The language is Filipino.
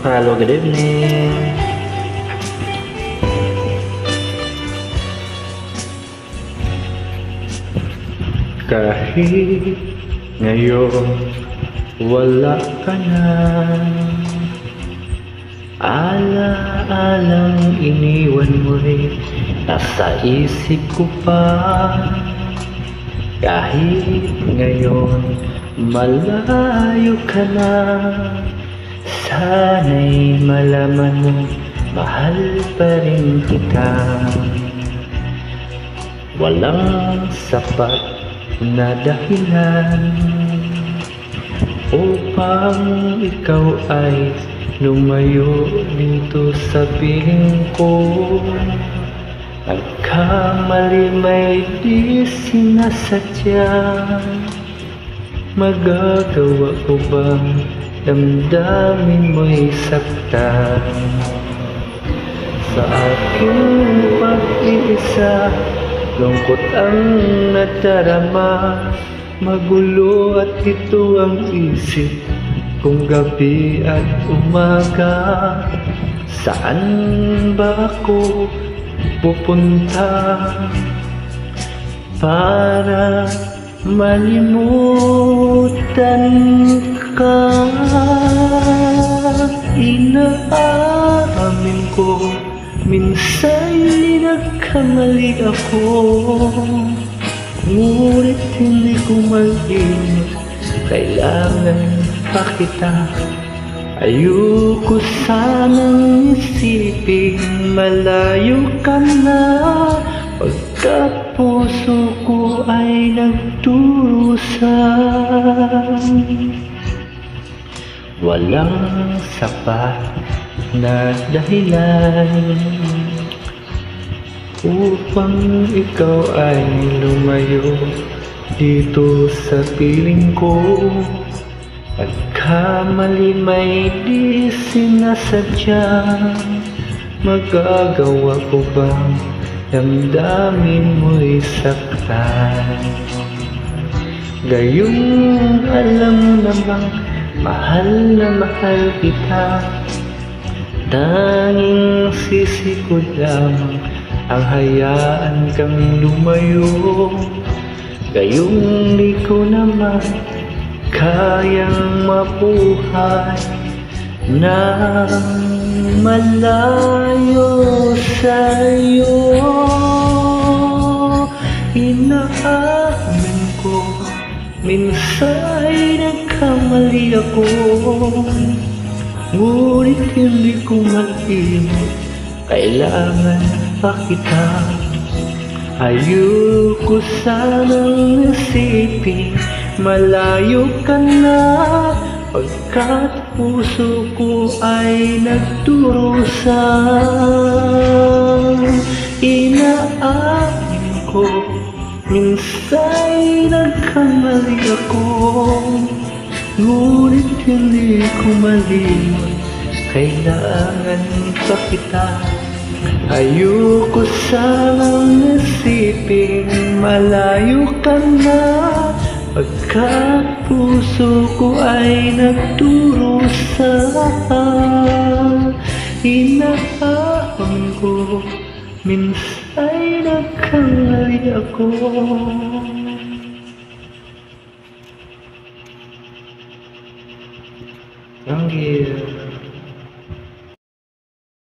Hello, good evening. Kahit ngayon wala ka na, ala-alang iniwan mo rin nasa isip ko pa. Kahit ngayon malayo ka na, sana'y malaman mo mahal pa rin kita. Walang sapat na dahilan upang ikaw ay lumayo dito sa piling ko. Nagkamali may di sinasadya, magagawa ko bang damdamin mo'y saktan? Sa aking pag-iisa, lungkot ang nadarama, magulo at ito ang isip kung gabi at umaga. Saan ba ako pupunta para malimutan ka? Inaamin ko minsan nagkamali ako, ngunit hindi ko malimot, kailangan pa kita. Ayoko sanang isipin malayo ka na, pagkat puso ko ay nagdurusan. Walang sapat na dahilan upang ikaw ay lumayo dito sa piling ko. Pagkamali may di sinasadya, magagawa ko bang damdamin mo'y saktan? Gayong alam mo namang mahal na mahal kita, tanging sisi ko lamang ang hayaan kang lumayo. Gayong di ko naman kayang mabuhay nang malayo sa'yo. Inaamin ko minsan ay nagkamali ako, ngunit hindi ko malimot, kailangan pa kita. Ayoko sanang isipin malayo ka na, pagkat puso ko ay nagdurusan. Inaamin ko minsan nagkamali ako, ngunit hindi ko malimot, kailangan pa kita. Ayoko sanang isipin malayo ka na, pagkat puso ko ay nagdurusan. Inaamin ko minsan nagkamali ako. Thank you.